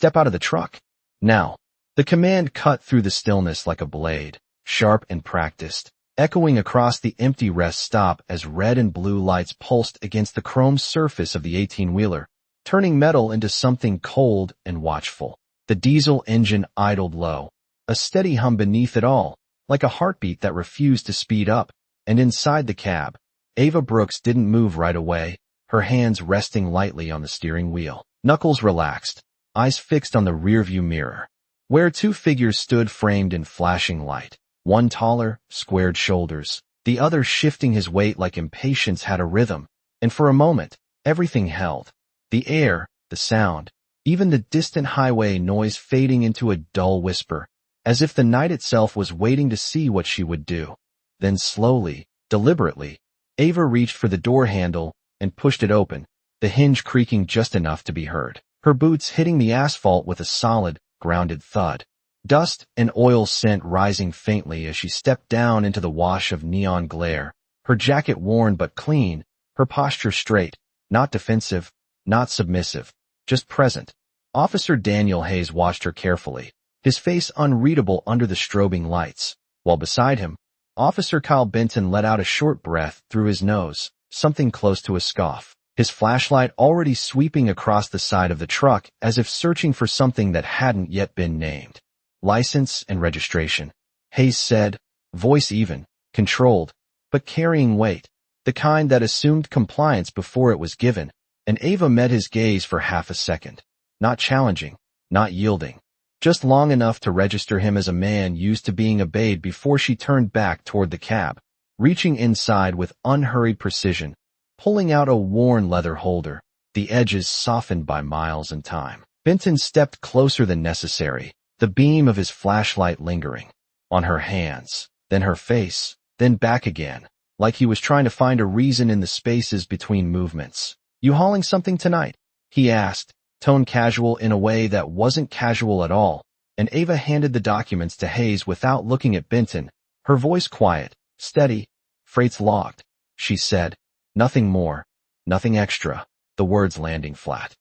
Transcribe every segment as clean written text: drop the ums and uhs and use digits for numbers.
Step out of the truck. Now. The command cut through the stillness like a blade, sharp and practiced, echoing across the empty rest stop as red and blue lights pulsed against the chrome surface of the 18-wheeler, turning metal into something cold and watchful. The diesel engine idled low, a steady hum beneath it all, like a heartbeat that refused to speed up, and inside the cab, Ava Brooks didn't move right away, her hands resting lightly on the steering wheel. Knuckles relaxed, eyes fixed on the rearview mirror, where two figures stood framed in flashing light, one taller, squared shoulders, the other shifting his weight like impatience had a rhythm, and for a moment, everything held. The air, the sound, even the distant highway noise fading into a dull whisper, as if the night itself was waiting to see what she would do. Then slowly, deliberately, Ava reached for the door handle and pushed it open, the hinge creaking just enough to be heard. Her boots hitting the asphalt with a solid, grounded thud. Dust and oil scent rising faintly as she stepped down into the wash of neon glare, her jacket worn but clean, her posture straight, not defensive, not submissive, just present. Officer Daniel Hayes watched her carefully, his face unreadable under the strobing lights, while beside him, Officer Kyle Benton let out a short breath through his nose, something close to a scoff, his flashlight already sweeping across the side of the truck as if searching for something that hadn't yet been named. License and registration, Hayes said, voice even, controlled, but carrying weight, the kind that assumed compliance before it was given, and Ava met his gaze for half a second, not challenging, not yielding, just long enough to register him as a man used to being obeyed before she turned back toward the cab, reaching inside with unhurried precision, pulling out a worn leather holder, the edges softened by miles and time. Benton stepped closer than necessary, the beam of his flashlight lingering on her hands, then her face, then back again, like he was trying to find a reason in the spaces between movements. You hauling something tonight? He asked, tone casual in a way that wasn't casual at all, and Ava handed the documents to Hayes without looking at Benton, her voice quiet, steady. Freight's logged, she said. Nothing more, nothing extra, the words landing flat,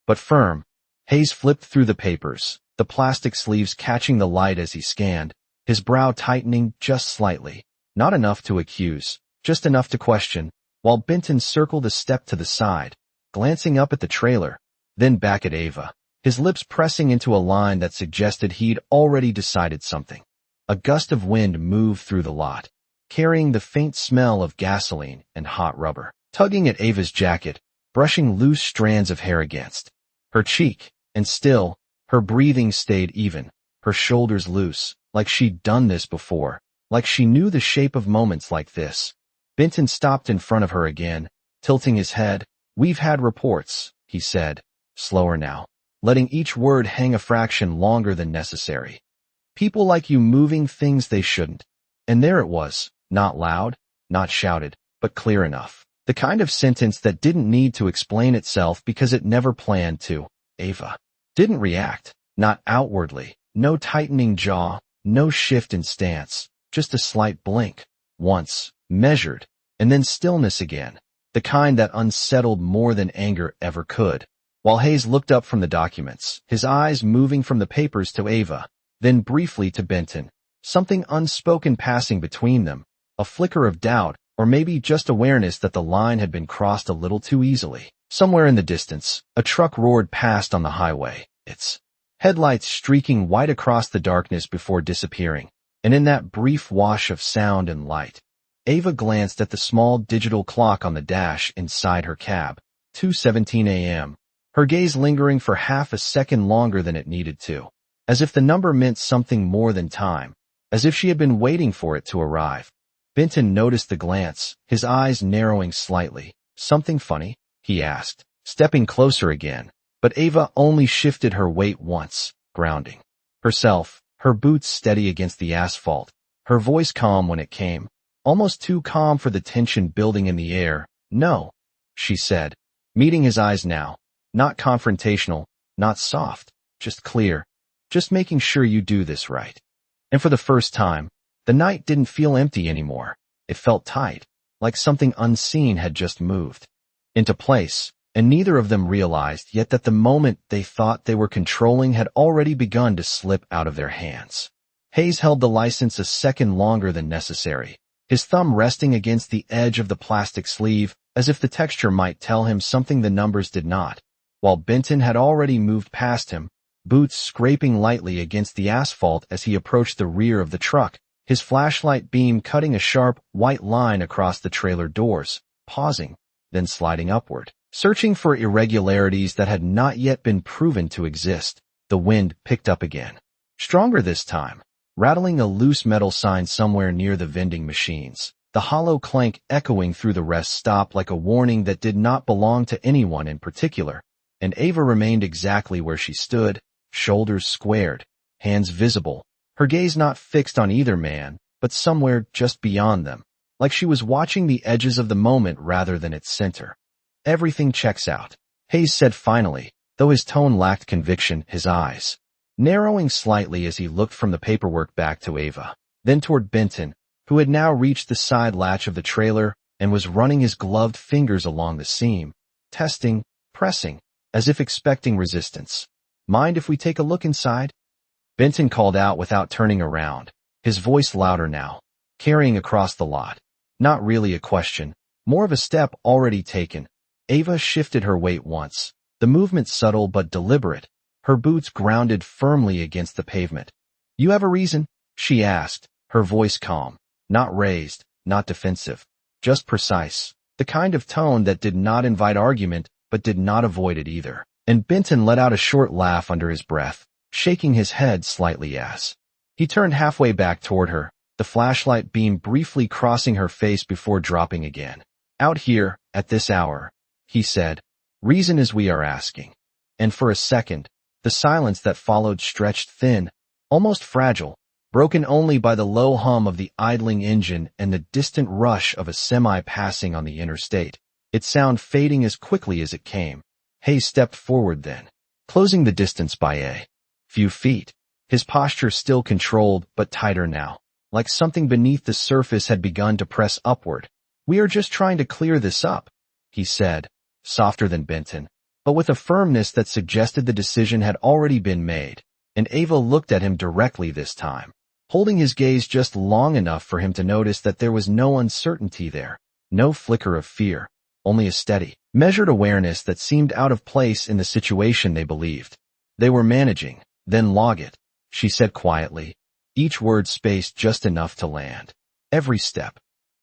but firm. Hayes flipped through the papers, the plastic sleeves catching the light as he scanned, his brow tightening just slightly, not enough to accuse, just enough to question, while Benton circled a step to the side, glancing up at the trailer, then back at Ava, his lips pressing into a line that suggested he'd already decided something. A gust of wind moved through the lot, carrying the faint smell of gasoline and hot rubber, tugging at Ava's jacket, brushing loose strands of hair against her cheek, and still, her breathing stayed even, her shoulders loose, like she'd done this before, like she knew the shape of moments like this. Benton stopped in front of her again, tilting his head. We've had reports, he said, slower now, letting each word hang a fraction longer than necessary. People like you moving things they shouldn't. And there it was, not loud, not shouted, but clear enough. The kind of sentence that didn't need to explain itself because it never planned to. Ava didn't react, not outwardly, no tightening jaw, no shift in stance, just a slight blink, once, measured, and then stillness again, the kind that unsettled more than anger ever could. While Hayes looked up from the documents, his eyes moving from the papers to Ava, then briefly to Benton, something unspoken passing between them, a flicker of doubt, or maybe just awareness that the line had been crossed a little too easily. Somewhere in the distance, a truck roared past on the highway, its headlights streaking white across the darkness before disappearing, and in that brief wash of sound and light, Ava glanced at the small digital clock on the dash inside her cab, 2:17 a.m., her gaze lingering for half a second longer than it needed to, as if the number meant something more than time, as if she had been waiting for it to arrive. Benton noticed the glance, his eyes narrowing slightly. Something funny? He asked, stepping closer again, but Ava only shifted her weight once, grounding herself, her boots steady against the asphalt, her voice calm when it came, almost too calm for the tension building in the air. No, she said, meeting his eyes now, not confrontational, not soft, just clear, just making sure you do this right. And for the first time, the night didn't feel empty anymore. It felt tight, like something unseen had just moved into place, and neither of them realized yet that the moment they thought they were controlling had already begun to slip out of their hands. Hayes held the license a second longer than necessary, his thumb resting against the edge of the plastic sleeve as if the texture might tell him something the numbers did not, while Benton had already moved past him, boots scraping lightly against the asphalt as he approached the rear of the truck, his flashlight beam cutting a sharp, white line across the trailer doors, pausing, then sliding upward. Searching for irregularities that had not yet been proven to exist, the wind picked up again. Stronger this time, rattling a loose metal sign somewhere near the vending machines, the hollow clank echoing through the rest stop like a warning that did not belong to anyone in particular, and Ava remained exactly where she stood, shoulders squared, hands visible, her gaze not fixed on either man, but somewhere just beyond them, like she was watching the edges of the moment rather than its center. Everything checks out, Hayes said finally, though his tone lacked conviction, his eyes narrowing slightly as he looked from the paperwork back to Ava, then toward Benton, who had now reached the side latch of the trailer and was running his gloved fingers along the seam, testing, pressing, as if expecting resistance. Mind if we take a look inside? Benton called out without turning around, his voice louder now, carrying across the lot. Not really a question, more of a step already taken. Ava shifted her weight once, the movement subtle but deliberate, her boots grounded firmly against the pavement. You have a reason? She asked, her voice calm, not raised, not defensive, just precise, the kind of tone that did not invite argument but did not avoid it either. And Benton let out a short laugh under his breath, shaking his head slightly as he turned halfway back toward her, the flashlight beam briefly crossing her face before dropping again. Out here, at this hour, he said, reason is we are asking. And for a second, the silence that followed stretched thin, almost fragile, broken only by the low hum of the idling engine and the distant rush of a semi passing on the interstate, its sound fading as quickly as it came. Hayes stepped forward then, closing the distance by a few feet, his posture still controlled but tighter now, like something beneath the surface had begun to press upward. We are just trying to clear this up, he said, softer than Benton, but with a firmness that suggested the decision had already been made, and Ava looked at him directly this time, holding his gaze just long enough for him to notice that there was no uncertainty there, no flicker of fear, only a steady, measured awareness that seemed out of place in the situation they believed they were managing. Then log it, she said quietly, each word spaced just enough to land. Every step.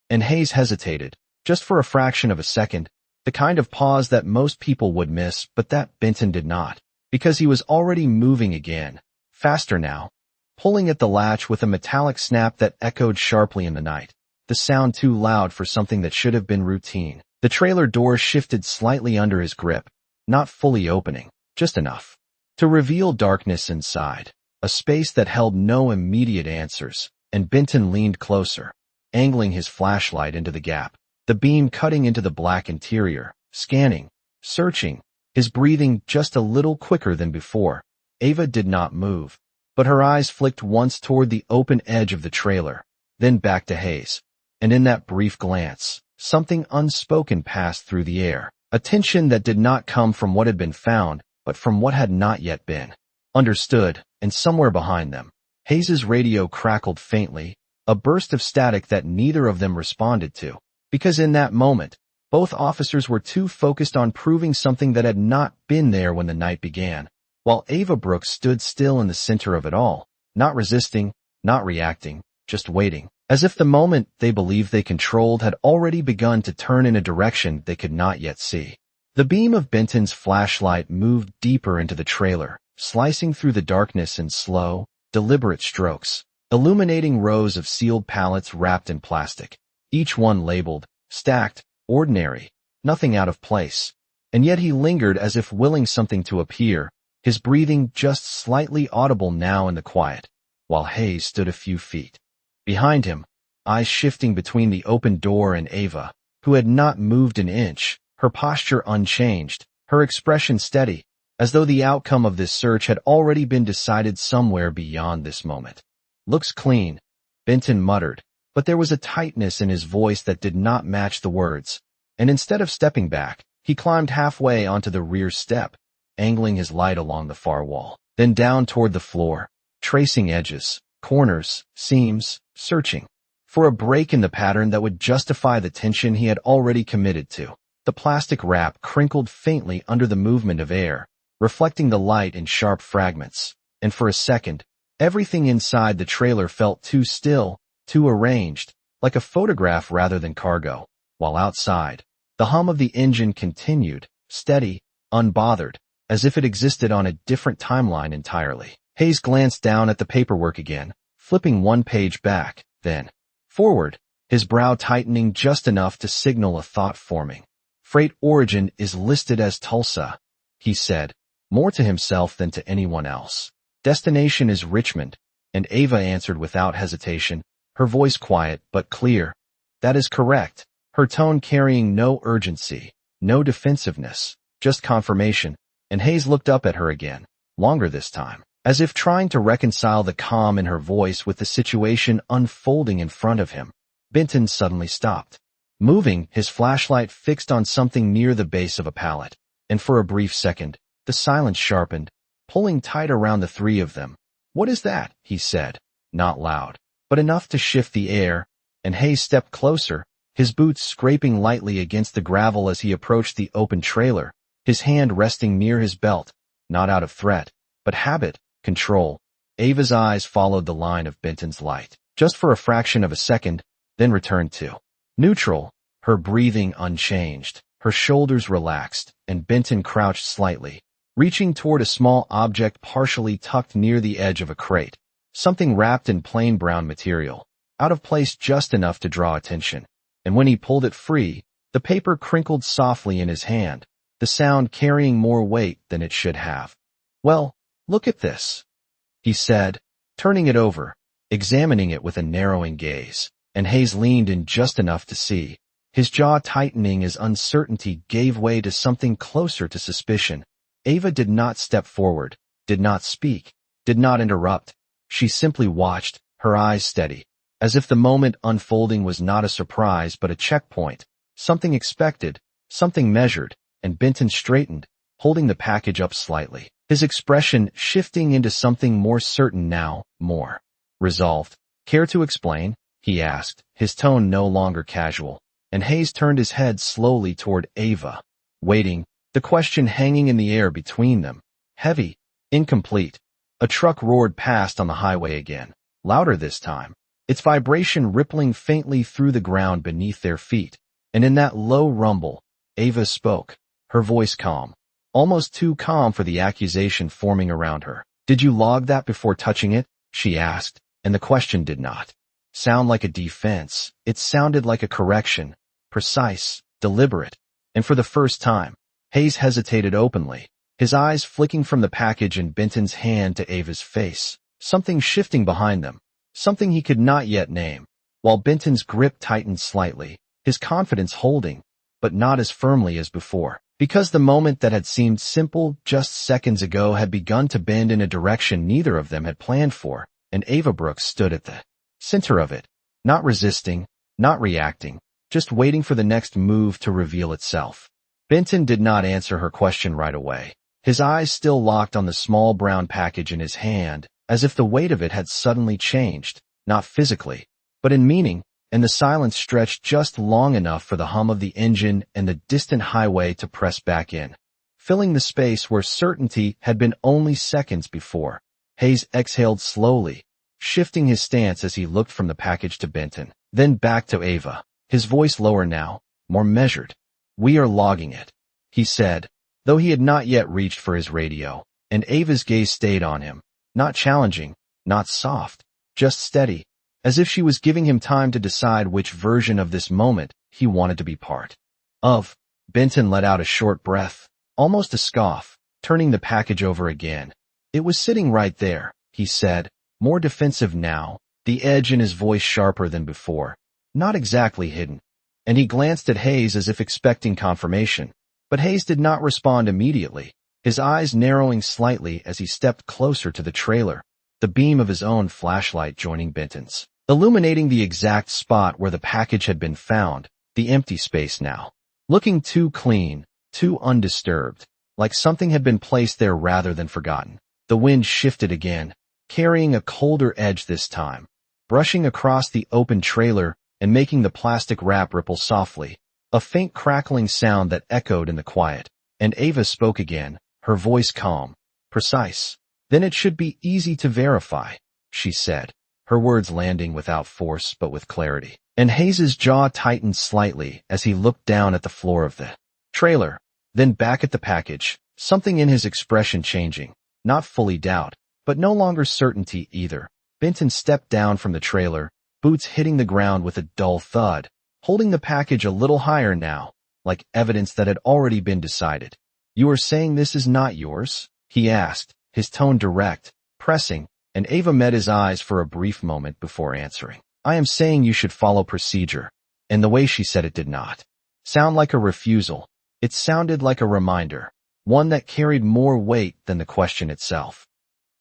And Hayes hesitated, just for a fraction of a second, the kind of pause that most people would miss but that Benton did not, because he was already moving again, faster now, pulling at the latch with a metallic snap that echoed sharply in the night, the sound too loud for something that should have been routine. The trailer door shifted slightly under his grip, not fully opening, just enough to reveal darkness inside, a space that held no immediate answers, and Benton leaned closer, angling his flashlight into the gap, the beam cutting into the black interior, scanning, searching, his breathing just a little quicker than before. Ava did not move, but her eyes flicked once toward the open edge of the trailer, then back to Hayes, and in that brief glance, something unspoken passed through the air, a tension that did not come from what had been found, but from what had not yet been understood. And somewhere behind them, Hayes's radio crackled faintly, a burst of static that neither of them responded to, because in that moment, both officers were too focused on proving something that had not been there when the night began, while Ava Brooks stood still in the center of it all, not resisting, not reacting, just waiting, as if the moment they believed they controlled had already begun to turn in a direction they could not yet see. The beam of Benton's flashlight moved deeper into the trailer, slicing through the darkness in slow, deliberate strokes, illuminating rows of sealed pallets wrapped in plastic, each one labeled, stacked, ordinary, nothing out of place. And yet he lingered as if willing something to appear, his breathing just slightly audible now in the quiet, while Hayes stood a few feet behind him, eyes shifting between the open door and Ava, who had not moved an inch, her posture unchanged, her expression steady, as though the outcome of this search had already been decided somewhere beyond this moment. Looks clean, Benton muttered, but there was a tightness in his voice that did not match the words, and instead of stepping back, He climbed halfway onto the rear step, angling his light along the far wall, then down toward the floor, tracing edges, corners, seams, searching for a break in the pattern that would justify the tension he had already committed to. The plastic wrap crinkled faintly under the movement of air, reflecting the light in sharp fragments, and for a second, everything inside the trailer felt too still, too arranged, like a photograph rather than cargo, while outside, the hum of the engine continued, steady, unbothered, as if it existed on a different timeline entirely. Hayes glanced down at the paperwork again, flipping one page back, then forward, his brow tightening just enough to signal a thought forming. Freight origin is listed as Tulsa, he said, more to himself than to anyone else. Destination is Richmond, and Ava answered without hesitation, her voice quiet but clear. That is correct, her tone carrying no urgency, no defensiveness, just confirmation, and Hayes looked up at her again, longer this time, as if trying to reconcile the calm in her voice with the situation unfolding in front of him. Benton suddenly stopped, moving, his flashlight fixed on something near the base of a pallet, and for a brief second, the silence sharpened, pulling tight around the three of them. "What is that?" he said, not loud, but enough to shift the air, and Hayes stepped closer, his boots scraping lightly against the gravel as he approached the open trailer, his hand resting near his belt, not out of threat, but habit, control. Ava's eyes followed the line of Benton's light, just for a fraction of a second, then returned to neutral, her breathing unchanged, her shoulders relaxed, and Benton crouched slightly, reaching toward a small object partially tucked near the edge of a crate, something wrapped in plain brown material, out of place just enough to draw attention. And when he pulled it free, the paper crinkled softly in his hand, the sound carrying more weight than it should have. "Well, look at this," he said, turning it over, examining it with a narrowing gaze, and Hayes leaned in just enough to see, his jaw tightening as uncertainty gave way to something closer to suspicion. Ava did not step forward, did not speak, did not interrupt. She simply watched, her eyes steady, as if the moment unfolding was not a surprise but a checkpoint, something expected, something measured, and Benton straightened, holding the package up slightly, his expression shifting into something more certain now, more resolved. "Care to explain?" he asked, his tone no longer casual, and Hayes turned his head slowly toward Ava, waiting, the question hanging in the air between them, heavy, incomplete. A truck roared past on the highway again, louder this time, its vibration rippling faintly through the ground beneath their feet, and in that low rumble, Ava spoke, her voice calm, almost too calm for the accusation forming around her. "Did you log that before touching it?" she asked, and the question did not sound like a defense. It sounded like a correction, precise, deliberate, and for the first time, Hayes hesitated openly, his eyes flicking from the package in Benton's hand to Ava's face, something shifting behind them, something he could not yet name, while Benton's grip tightened slightly, his confidence holding, but not as firmly as before, because the moment that had seemed simple just seconds ago had begun to bend in a direction neither of them had planned for, and Ava Brooks stood at the center of it, not resisting, not reacting, just waiting for the next move to reveal itself. Benton did not answer her question right away, his eyes still locked on the small brown package in his hand, as if the weight of it had suddenly changed, not physically, but in meaning, and the silence stretched just long enough for the hum of the engine and the distant highway to press back in, filling the space where certainty had been only seconds before. Hayes exhaled slowly, shifting his stance as he looked from the package to Benton, then back to Ava, his voice lower now, more measured. "We are logging it," he said, though he had not yet reached for his radio, and Ava's gaze stayed on him, not challenging, not soft, just steady, as if she was giving him time to decide which version of this moment he wanted to be part of. Benton let out a short breath, almost a scoff, turning the package over again. "It was sitting right there," he said, more defensive now, the edge in his voice sharper than before, not exactly hidden, and he glanced at Hayes as if expecting confirmation, but Hayes did not respond immediately, his eyes narrowing slightly as he stepped closer to the trailer, the beam of his own flashlight joining Benton's, illuminating the exact spot where the package had been found, the empty space now, looking too clean, too undisturbed, like something had been placed there rather than forgotten. The wind shifted again, carrying a colder edge this time, brushing across the open trailer and making the plastic wrap ripple softly, a faint crackling sound that echoed in the quiet. And Ava spoke again, her voice calm, precise. "Then it should be easy to verify," she said, her words landing without force but with clarity. And Hayes's jaw tightened slightly as he looked down at the floor of the trailer, then back at the package, something in his expression changing, not fully doubt, but no longer certainty either. Benton stepped down from the trailer, boots hitting the ground with a dull thud, holding the package a little higher now, like evidence that had already been decided. "You are saying this is not yours?" he asked, his tone direct, pressing, and Ava met his eyes for a brief moment before answering. "I am saying you should follow procedure." And the way she said it did not sound like a refusal. It sounded like a reminder, one that carried more weight than the question itself.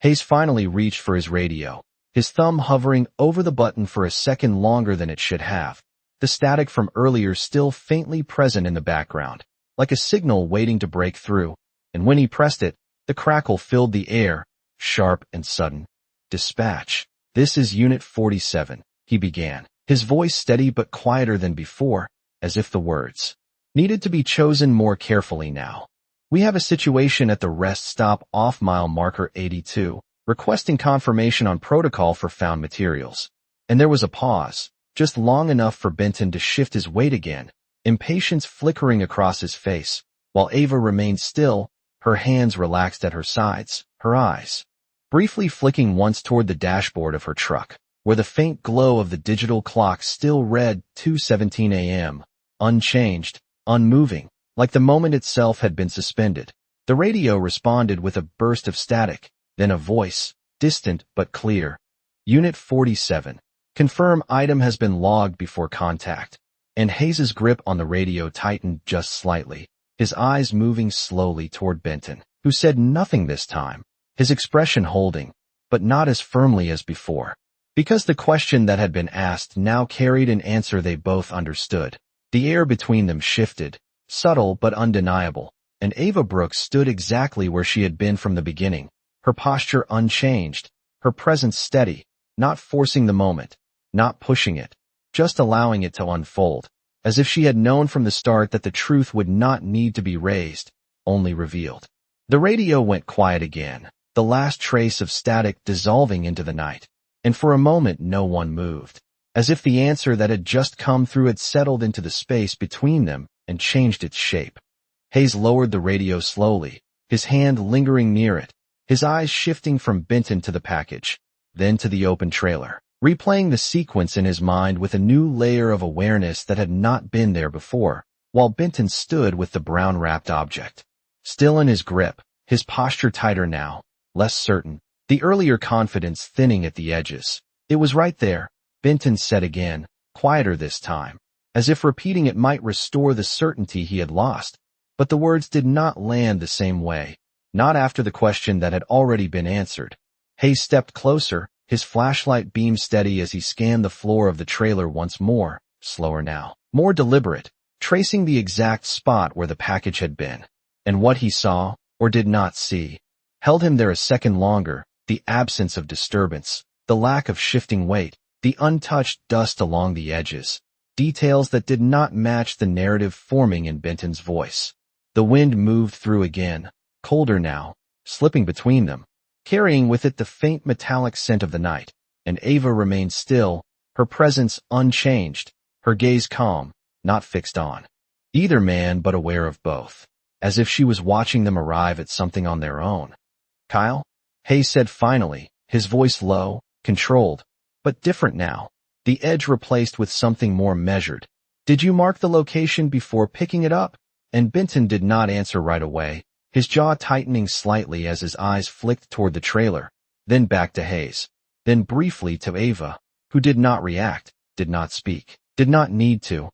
Hayes finally reached for his radio, his thumb hovering over the button for a second longer than it should have, the static from earlier still faintly present in the background, like a signal waiting to break through, and when he pressed it, the crackle filled the air, sharp and sudden. "Dispatch. This is Unit 47, he began, his voice steady but quieter than before, as if the words needed to be chosen more carefully now. "We have a situation at the rest stop off mile marker 82, requesting confirmation on protocol for found materials." And there was a pause, just long enough for Benton to shift his weight again, impatience flickering across his face, while Ava remained still, her hands relaxed at her sides, her eyes briefly flicking once toward the dashboard of her truck, where the faint glow of the digital clock still read 2:17 a.m., unchanged, unmoving, like the moment itself had been suspended. The radio responded with a burst of static, then a voice, distant but clear. "Unit 47. Confirm item has been logged before contact." And Hayes's grip on the radio tightened just slightly, his eyes moving slowly toward Benton, who said nothing this time, his expression holding, but not as firmly as before. Because the question that had been asked now carried an answer they both understood. The air between them shifted, subtle but undeniable, and Ava Brooks stood exactly where she had been from the beginning, her posture unchanged, her presence steady, not forcing the moment, not pushing it, just allowing it to unfold, as if she had known from the start that the truth would not need to be raised, only revealed. The radio went quiet again, the last trace of static dissolving into the night, and for a moment no one moved, as if the answer that had just come through had settled into the space between them and changed its shape. Hayes lowered the radio slowly, his hand lingering near it, his eyes shifting from Benton to the package, then to the open trailer, replaying the sequence in his mind with a new layer of awareness that had not been there before, while Benton stood with the brown-wrapped object, still in his grip, his posture tighter now, less certain, the earlier confidence thinning at the edges. "It was right there," Benton said again, quieter this time, as if repeating it might restore the certainty he had lost. But the words did not land the same way, not after the question that had already been answered. Hayes stepped closer, his flashlight beam steady as he scanned the floor of the trailer once more, slower now, more deliberate, tracing the exact spot where the package had been. And what he saw, or did not see, held him there a second longer, the absence of disturbance, the lack of shifting weight, the untouched dust along the edges, details that did not match the narrative forming in Benton's voice. The wind moved through again, colder now, slipping between them, carrying with it the faint metallic scent of the night, and Ava remained still, her presence unchanged, her gaze calm, not fixed on either man but aware of both, as if she was watching them arrive at something on their own. "Kyle?" Hayes said finally, his voice low, controlled, but different now, the edge replaced with something more measured. "Did you mark the location before picking it up?" And Benton did not answer right away, his jaw tightening slightly as his eyes flicked toward the trailer, then back to Hayes, then briefly to Ava, who did not react, did not speak, did not need to.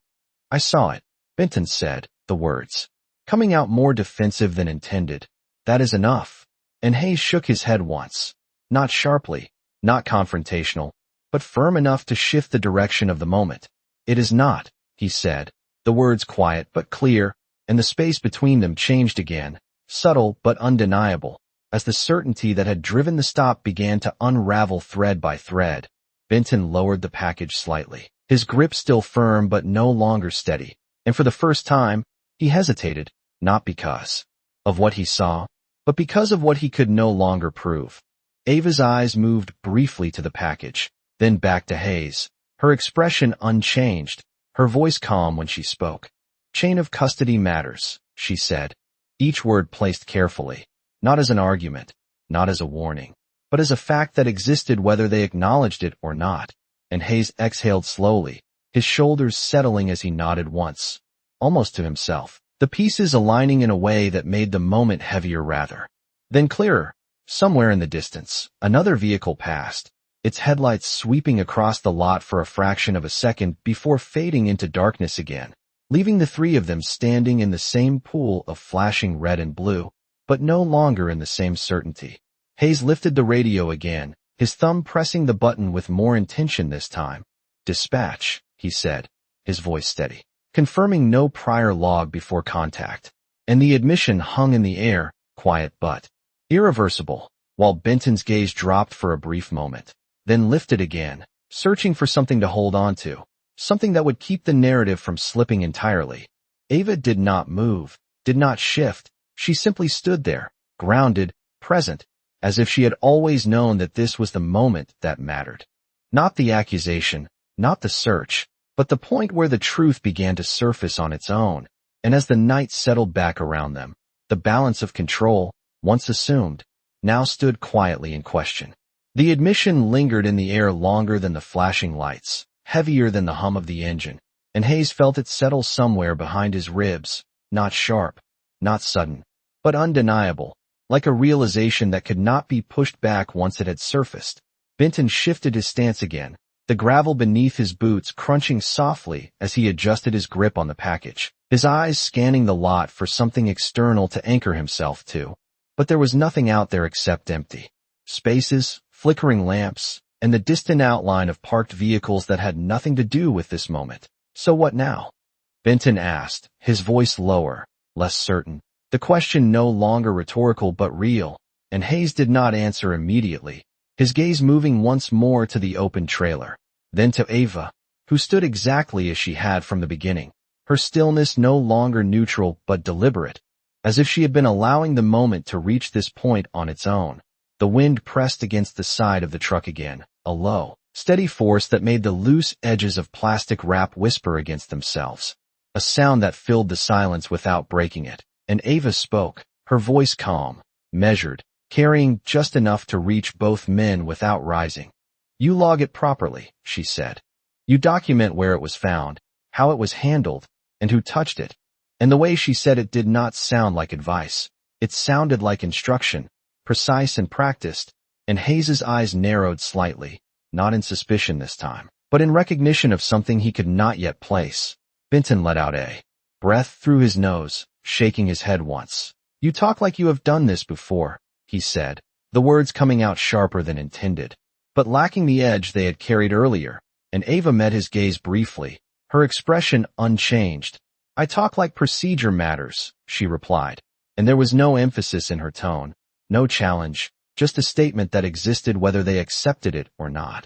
"I saw it," Benton said, the words coming out more defensive than intended. "That is enough." And Hayes shook his head once, not sharply, not confrontational, but firm enough to shift the direction of the moment. "It is not," he said, the words quiet but clear, and the space between them changed again, subtle but undeniable, as the certainty that had driven the stop began to unravel thread by thread. Benton lowered the package slightly, his grip still firm but no longer steady, and for the first time, he hesitated, not because of what he saw, but because of what he could no longer prove. Ava's eyes moved briefly to the package, then back to Hayes, her expression unchanged, her voice calm when she spoke. "Chain of custody matters," she said, each word placed carefully, not as an argument, not as a warning, but as a fact that existed whether they acknowledged it or not. And Hayes exhaled slowly, his shoulders settling as he nodded once, almost to himself, the pieces aligning in a way that made the moment heavier rather than clearer. Somewhere in the distance, another vehicle passed, its headlights sweeping across the lot for a fraction of a second before fading into darkness again, leaving the three of them standing in the same pool of flashing red and blue, but no longer in the same certainty. Hayes lifted the radio again, his thumb pressing the button with more intention this time. "Dispatch," he said, his voice steady, confirming no prior log before contact. And the admission hung in the air, quiet but irreversible, while Benton's gaze dropped for a brief moment, then lifted again, searching for something to hold on to, something that would keep the narrative from slipping entirely. Ava did not move, did not shift. She simply stood there, grounded, present, as if she had always known that this was the moment that mattered. Not the accusation, not the search, but the point where the truth began to surface on its own. And as the night settled back around them, the balance of control, once assumed, now stood quietly in question. The admission lingered in the air longer than the flashing lights, heavier than the hum of the engine, and Hayes felt it settle somewhere behind his ribs, not sharp, not sudden, but undeniable, like a realization that could not be pushed back once it had surfaced. Benton shifted his stance again, the gravel beneath his boots crunching softly as he adjusted his grip on the package, his eyes scanning the lot for something external to anchor himself to. But there was nothing out there except empty spaces, flickering lamps, and the distant outline of parked vehicles that had nothing to do with this moment. "So what now?" Benton asked, his voice lower, less certain, the question no longer rhetorical but real, and Hayes did not answer immediately, his gaze moving once more to the open trailer, then to Ava, who stood exactly as she had from the beginning, her stillness no longer neutral but deliberate, as if she had been allowing the moment to reach this point on its own. The wind pressed against the side of the truck again, a low, steady force that made the loose edges of plastic wrap whisper against themselves, a sound that filled the silence without breaking it. And Ava spoke, her voice calm, measured, carrying just enough to reach both men without rising. "You log it properly," she said. "You document where it was found, how it was handled, and who touched it." And the way she said it did not sound like advice. It sounded like instruction, precise and practiced, and Hayes's eyes narrowed slightly, not in suspicion this time, but in recognition of something he could not yet place. Benton let out a breath through his nose, shaking his head once. "You talk like you have done this before," he said, the words coming out sharper than intended, but lacking the edge they had carried earlier, and Ava met his gaze briefly, her expression unchanged. "I talk like procedure matters," she replied, and there was no emphasis in her tone, no challenge, just a statement that existed whether they accepted it or not.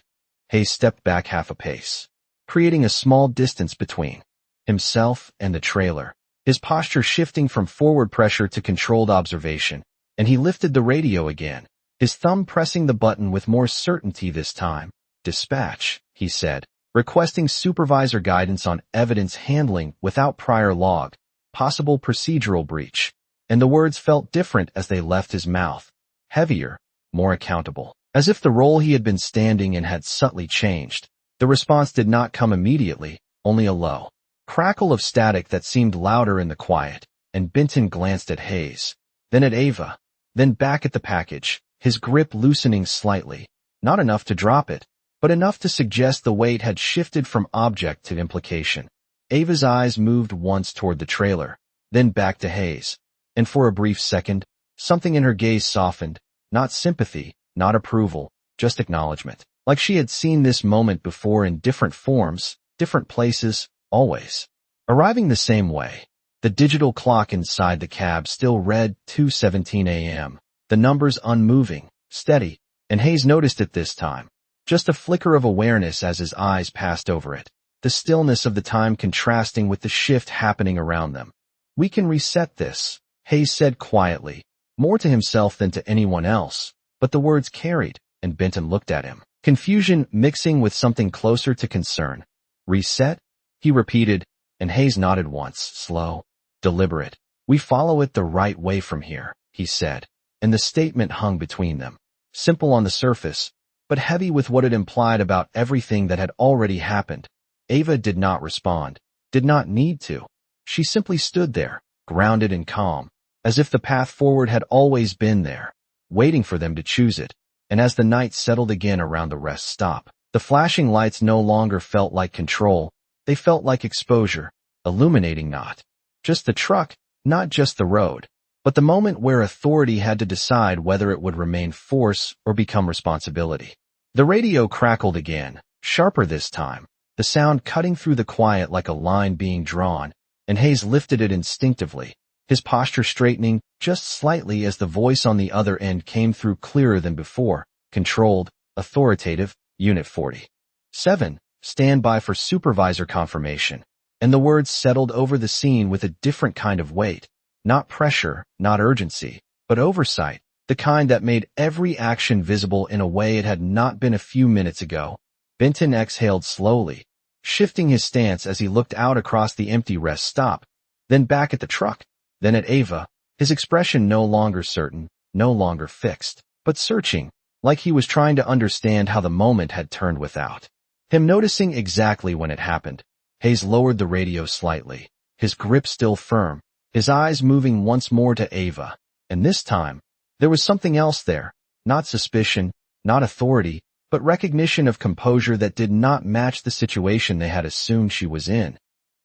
Hayes stepped back half a pace, creating a small distance between himself and the trailer, his posture shifting from forward pressure to controlled observation, and he lifted the radio again, his thumb pressing the button with more certainty this time. "Dispatch," he said, requesting supervisor guidance on evidence handling without prior log, possible procedural breach. And the words felt different as they left his mouth, heavier, more accountable, as if the role he had been standing in had subtly changed. The response did not come immediately, only a low crackle of static that seemed louder in the quiet, and Benton glanced at Hayes, then at Ava, then back at the package, his grip loosening slightly, not enough to drop it, but enough to suggest the weight had shifted from object to implication. Ava's eyes moved once toward the trailer, then back to Hayes, and for a brief second, something in her gaze softened, not sympathy, not approval, just acknowledgement, like she had seen this moment before in different forms, different places, always arriving the same way. The digital clock inside the cab still read 2:17 a.m., the numbers unmoving, steady, and Hayes noticed it this time. Just a flicker of awareness as his eyes passed over it, the stillness of the time contrasting with the shift happening around them. "We can reset this," Hayes said quietly, more to himself than to anyone else, but the words carried, and Benton looked at him, confusion mixing with something closer to concern. "Reset?" he repeated, and Hayes nodded once, slow, deliberate. "We follow it the right way from here," he said, and the statement hung between them, simple on the surface, but heavy with what it implied about everything that had already happened. Ava did not respond, did not need to. She simply stood there, grounded and calm, as if the path forward had always been there, waiting for them to choose it. And as the night settled again around the rest stop, the flashing lights no longer felt like control, they felt like exposure, illuminating not just the truck, not just the road, but the moment where authority had to decide whether it would remain force or become responsibility. The radio crackled again, sharper this time, the sound cutting through the quiet like a line being drawn, and Hayes lifted it instinctively, his posture straightening just slightly as the voice on the other end came through clearer than before, controlled, authoritative, Unit 47. Stand by for supervisor confirmation. And the words settled over the scene with a different kind of weight, not pressure, not urgency, but oversight, the kind that made every action visible in a way it had not been a few minutes ago. Benton exhaled slowly, shifting his stance as he looked out across the empty rest stop, then back at the truck, then at Ava, his expression no longer certain, no longer fixed, but searching, like he was trying to understand how the moment had turned without him noticing exactly when it happened. Hayes lowered the radio slightly, his grip still firm, his eyes moving once more to Ava, and this time, there was something else there, not suspicion, not authority, but recognition of composure that did not match the situation they had assumed she was in.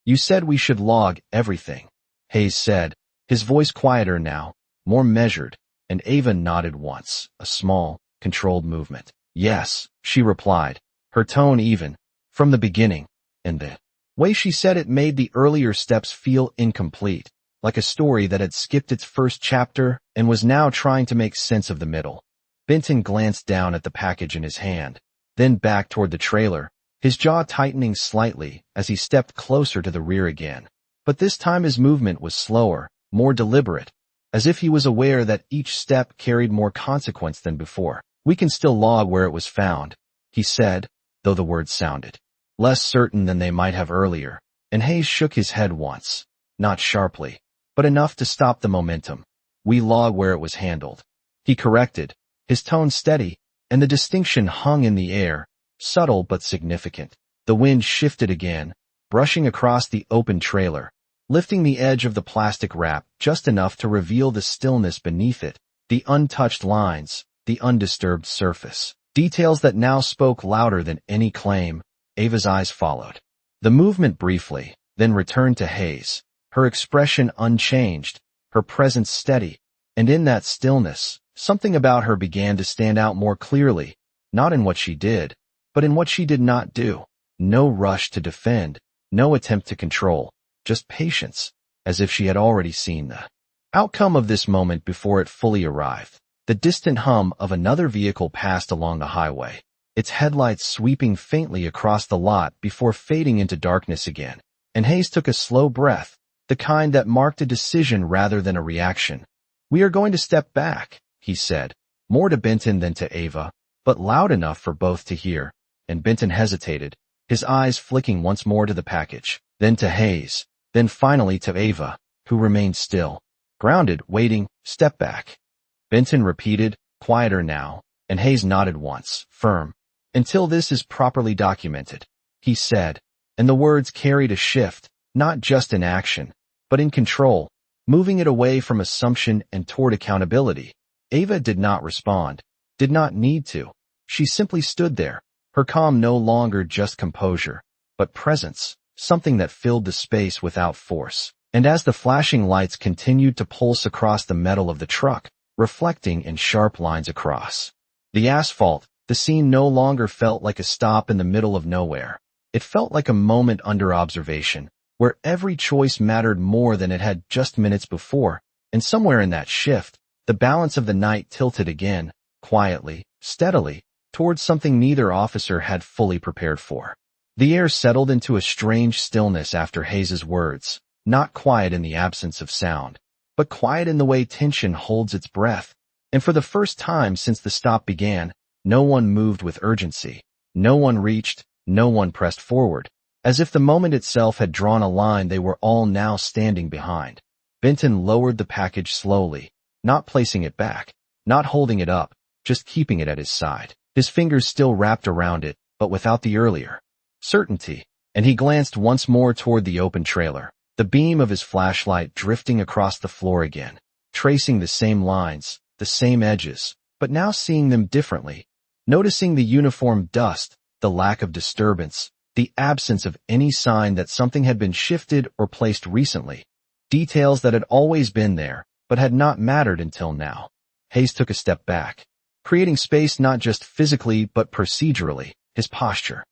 "You said we should log everything," Hayes said, his voice quieter now, more measured, and Ava nodded once, a small, controlled movement. "Yes," she replied, her tone even, from the beginning, and the way she said it made the earlier steps feel incomplete, like a story that had skipped its first chapter and was now trying to make sense of the middle. Benton glanced down at the package in his hand, then back toward the trailer, his jaw tightening slightly as he stepped closer to the rear again. But this time his movement was slower, more deliberate, as if he was aware that each step carried more consequence than before. "We can still log where it was found," he said, though the words sounded less certain than they might have earlier, and Hayes shook his head once, not sharply, but enough to stop the momentum. "We log where it was handled," he corrected, his tone steady, and the distinction hung in the air, subtle but significant. The wind shifted again, brushing across the open trailer, lifting the edge of the plastic wrap just enough to reveal the stillness beneath it, the untouched lines, the undisturbed surface. Details that now spoke louder than any claim. Ava's eyes followed the movement briefly, then returned to Hayes, her expression unchanged, her presence steady, and in that stillness, something about her began to stand out more clearly, not in what she did, but in what she did not do. No rush to defend, no attempt to control, just patience, as if she had already seen the outcome of this moment before it fully arrived. The distant hum of another vehicle passed along the highway, its headlights sweeping faintly across the lot before fading into darkness again, and Hayes took a slow breath, the kind that marked a decision rather than a reaction. "We are going to step back," he said, more to Benton than to Ava, but loud enough for both to hear, and Benton hesitated, his eyes flicking once more to the package, then to Hayes, then finally to Ava, who remained still, grounded, waiting. "Step back," Benton repeated, quieter now, and Hayes nodded once, firm. "Until this is properly documented," he said, and the words carried a shift, not just in action, but in control, moving it away from assumption and toward accountability. Ava did not respond, did not need to. She simply stood there, her calm no longer just composure, but presence, something that filled the space without force. And as the flashing lights continued to pulse across the metal of the truck, reflecting in sharp lines across the asphalt, the scene no longer felt like a stop in the middle of nowhere. It felt like a moment under observation, where every choice mattered more than it had just minutes before, and somewhere in that shift, the balance of the night tilted again, quietly, steadily, towards something neither officer had fully prepared for. The air settled into a strange stillness after Hayes's words, not quiet in the absence of sound, but quiet in the way tension holds its breath. And for the first time since the stop began, no one moved with urgency. No one reached, no one pressed forward. As if the moment itself had drawn a line they were all now standing behind. Benton lowered the package slowly, not placing it back, not holding it up, just keeping it at his side. His fingers still wrapped around it, but without the earlier certainty, and he glanced once more toward the open trailer, the beam of his flashlight drifting across the floor again, tracing the same lines, the same edges, but now seeing them differently, noticing the uniform dust, the lack of disturbance, the absence of any sign that something had been shifted or placed recently, details that had always been there, but had not mattered until now. Hayes took a step back, creating space not just physically but procedurally, his posture.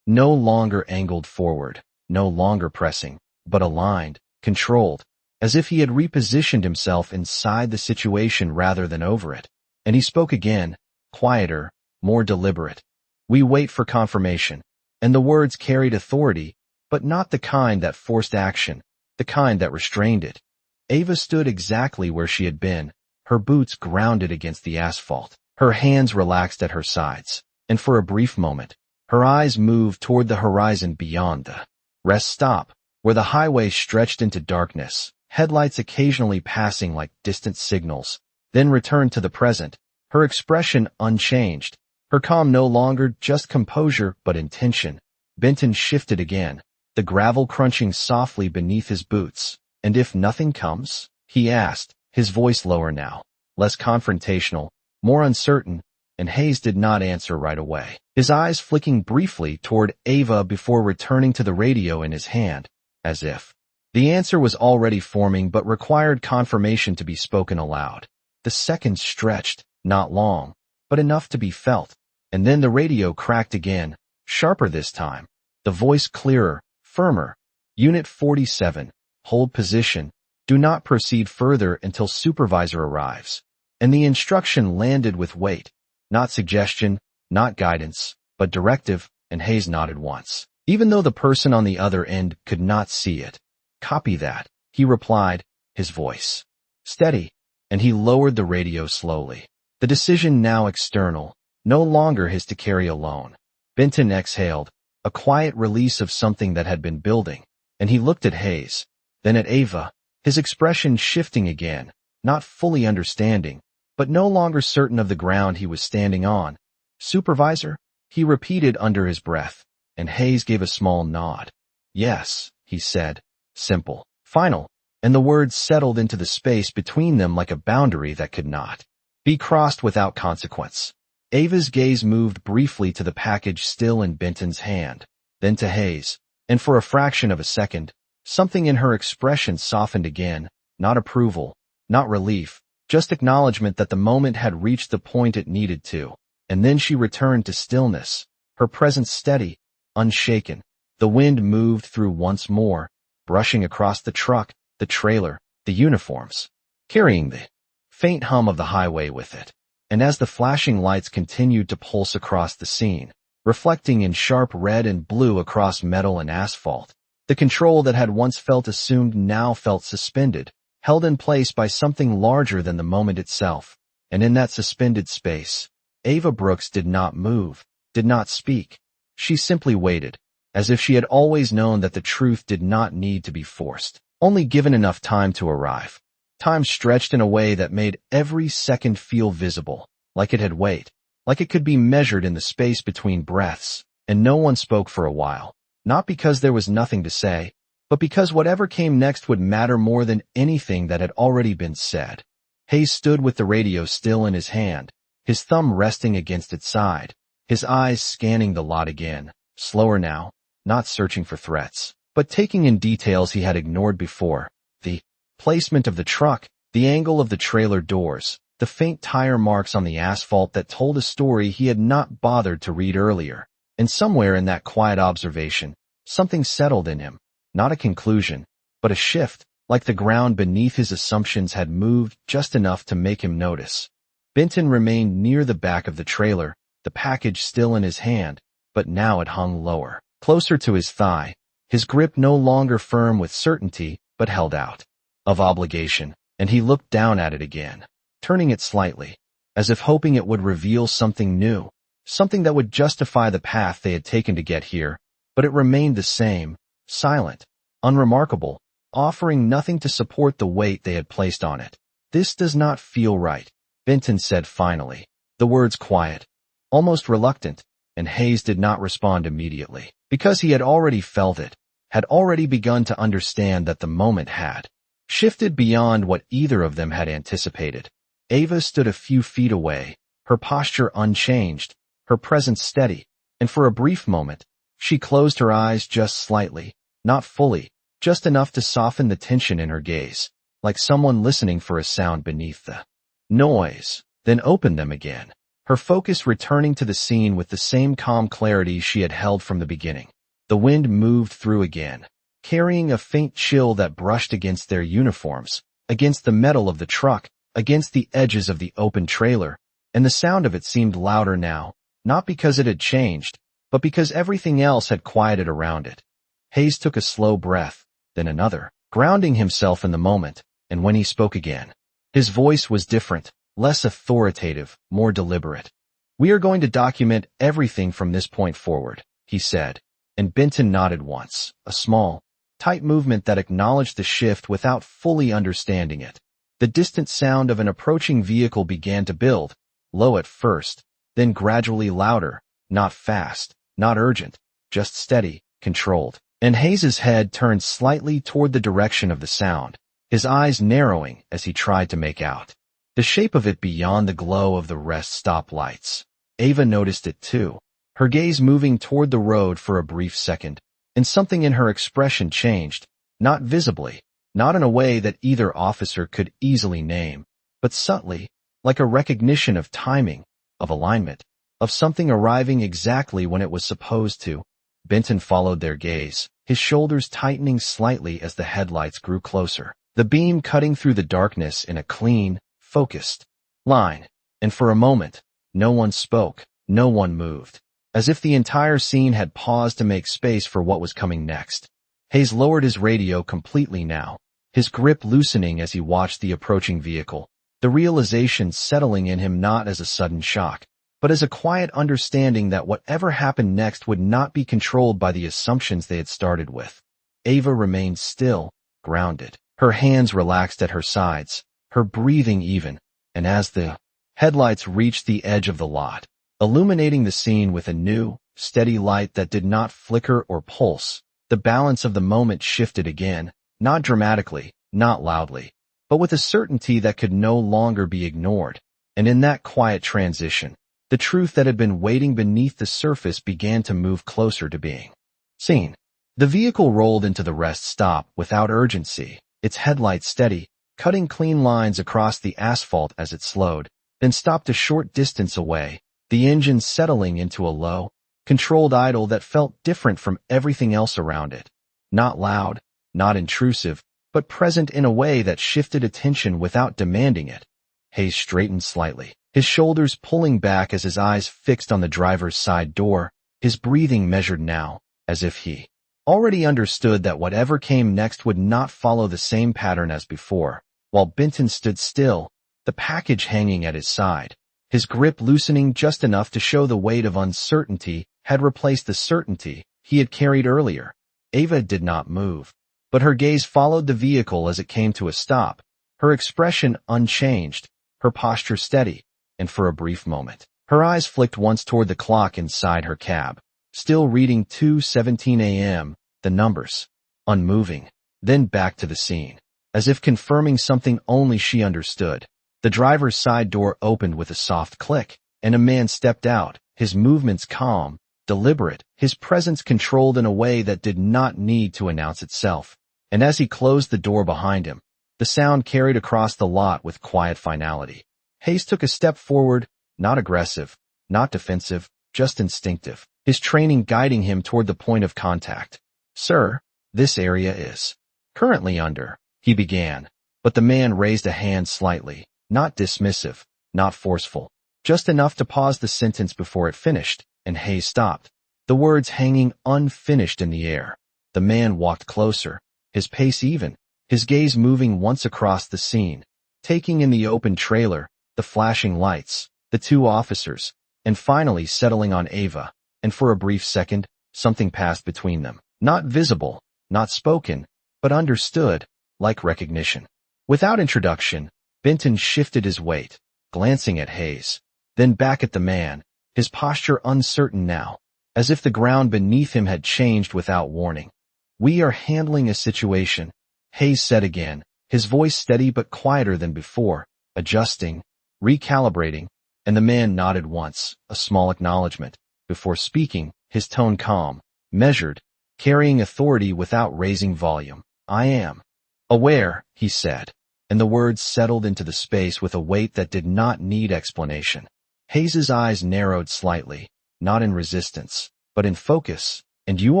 No longer angled forward, no longer pressing, but aligned, controlled, as if he had repositioned himself inside the situation rather than over it. And he spoke again, quieter, more deliberate. "We wait for confirmation." And the words carried authority, but not the kind that forced action, the kind that restrained it. Ava stood exactly where she had been, her boots grounded against the asphalt, her hands relaxed at her sides, and for a brief moment, her eyes moved toward the horizon beyond the rest stop, where the highway stretched into darkness, headlights occasionally passing like distant signals, then returned to the present, her expression unchanged, her calm no longer just composure but intention. Benton shifted again, the gravel crunching softly beneath his boots. "And if nothing comes?" he asked, his voice lower now, less confrontational, more uncertain, and Hayes did not answer right away, his eyes flicking briefly toward Ava before returning to the radio in his hand, as if the answer was already forming but required confirmation to be spoken aloud. The seconds stretched, not long, but enough to be felt, and then the radio cracked again, sharper this time, the voice clearer, firmer. "Unit 47, hold position. Do not proceed further until supervisor arrives." And the instruction landed with weight, not suggestion, not guidance, but directive, and Hayes nodded once, even though the person on the other end could not see it. "Copy that," he replied, his voice steady, and he lowered the radio slowly. The decision now external, no longer his to carry alone. Benton exhaled, a quiet release of something that had been building, and he looked at Hayes, then at Ava, his expression shifting again, not fully understanding, but no longer certain of the ground he was standing on. "Supervisor?" he repeated under his breath, and Hayes gave a small nod. "Yes," he said, simple, final, and the words settled into the space between them like a boundary that could not be crossed without consequence. Ava's gaze moved briefly to the package still in Benton's hand, then to Hayes, and for a fraction of a second, something in her expression softened again, not approval, not relief, just acknowledgement that the moment had reached the point it needed to, and then she returned to stillness, her presence steady, unshaken. The wind moved through once more, brushing across the truck, the trailer, the uniforms, carrying the faint hum of the highway with it. And as the flashing lights continued to pulse across the scene, reflecting in sharp red and blue across metal and asphalt, the control that had once felt assumed now felt suspended, held in place by something larger than the moment itself. And in that suspended space, Ava Brooks did not move, did not speak. She simply waited, as if she had always known that the truth did not need to be forced, only given enough time to arrive. Time stretched in a way that made every second feel visible, like it had weight, like it could be measured in the space between breaths, and no one spoke for a while, not because there was nothing to say, but because whatever came next would matter more than anything that had already been said. Hayes stood with the radio still in his hand, his thumb resting against its side, his eyes scanning the lot again, slower now, not searching for threats, but taking in details he had ignored before. The placement of the truck, the angle of the trailer doors, the faint tire marks on the asphalt that told a story he had not bothered to read earlier. And somewhere in that quiet observation, something settled in him, not a conclusion, but a shift, like the ground beneath his assumptions had moved just enough to make him notice. Benton remained near the back of the trailer, the package still in his hand, but now it hung lower, closer to his thigh, his grip no longer firm with certainty, but held out of obligation, and he looked down at it again, turning it slightly, as if hoping it would reveal something new, something that would justify the path they had taken to get here, but it remained the same, silent, unremarkable, offering nothing to support the weight they had placed on it. "This does not feel right," Benton said finally, the words quiet, almost reluctant, and Hayes did not respond immediately, because he had already felt it, had already begun to understand that the moment had shifted beyond what either of them had anticipated. Ava stood a few feet away, her posture unchanged, her presence steady, and for a brief moment, she closed her eyes just slightly, not fully, just enough to soften the tension in her gaze, like someone listening for a sound beneath the noise, then opened them again, her focus returning to the scene with the same calm clarity she had held from the beginning. The wind moved through again, carrying a faint chill that brushed against their uniforms, against the metal of the truck, against the edges of the open trailer, and the sound of it seemed louder now, not because it had changed, but because everything else had quieted around it. Hayes took a slow breath, then another, grounding himself in the moment, and when he spoke again, his voice was different, less authoritative, more deliberate. "We are going to document everything from this point forward," he said, and Benton nodded once, a small, tight movement that acknowledged the shift without fully understanding it. The distant sound of an approaching vehicle began to build, low at first, then gradually louder, not fast, not urgent, just steady, controlled. And Hayes's head turned slightly toward the direction of the sound, his eyes narrowing as he tried to make out the shape of it beyond the glow of the rest stop lights. Ava noticed it too, her gaze moving toward the road for a brief second, and something in her expression changed, not visibly, not in a way that either officer could easily name, but subtly, like a recognition of timing, of alignment, of something arriving exactly when it was supposed to. Benton followed their gaze, his shoulders tightening slightly as the headlights grew closer, the beam cutting through the darkness in a clean, focused line, and for a moment, no one spoke, no one moved, as if the entire scene had paused to make space for what was coming next. Hayes lowered his radio completely now, his grip loosening as he watched the approaching vehicle, the realization settling in him not as a sudden shock, but as a quiet understanding that whatever happened next would not be controlled by the assumptions they had started with. Ava remained still, grounded, her hands relaxed at her sides, her breathing even, and as the headlights reached the edge of the lot, illuminating the scene with a new, steady light that did not flicker or pulse, the balance of the moment shifted again, not dramatically, not loudly, but with a certainty that could no longer be ignored. And in that quiet transition, the truth that had been waiting beneath the surface began to move closer to being seen. The vehicle rolled into the rest stop without urgency, its headlights steady, cutting clean lines across the asphalt as it slowed, then stopped a short distance away, the engine settling into a low, controlled idle that felt different from everything else around it. Not loud, not intrusive, but present in a way that shifted attention without demanding it. Hayes straightened slightly, his shoulders pulling back as his eyes fixed on the driver's side door, his breathing measured now, as if he already understood that whatever came next would not follow the same pattern as before. While Benton stood still, the package hanging at his side, his grip loosening just enough to show the weight of uncertainty had replaced the certainty he had carried earlier. Ava did not move, but her gaze followed the vehicle as it came to a stop, her expression unchanged, her posture steady, and for a brief moment, her eyes flicked once toward the clock inside her cab, still reading 2:17 a.m., the numbers, unmoving, then back to the scene, as if confirming something only she understood. The driver's side door opened with a soft click, and a man stepped out, his movements calm, deliberate, his presence controlled in a way that did not need to announce itself. And as he closed the door behind him, the sound carried across the lot with quiet finality. Hayes took a step forward, not aggressive, not defensive, just instinctive, his training guiding him toward the point of contact. "Sir," This area is currently under, he began, but the man raised a hand slightly, not dismissive, not forceful, just enough to pause the sentence before it finished, and Hayes stopped, the words hanging unfinished in the air. The man walked closer, his pace even, his gaze moving once across the scene, taking in the open trailer, the flashing lights, the two officers, and finally settling on Ava, and for a brief second, something passed between them. Not visible, not spoken, but understood, like recognition. Without introduction, Benton shifted his weight, glancing at Hayes, then back at the man, his posture uncertain now, as if the ground beneath him had changed without warning. "We are handling a situation," Hayes said again, his voice steady but quieter than before, adjusting, recalibrating, and the man nodded once, a small acknowledgement, before speaking, his tone calm, measured, carrying authority without raising volume. "I am aware," he said, and the words settled into the space with a weight that did not need explanation. Hayes's eyes narrowed slightly, not in resistance, but in focus. "And you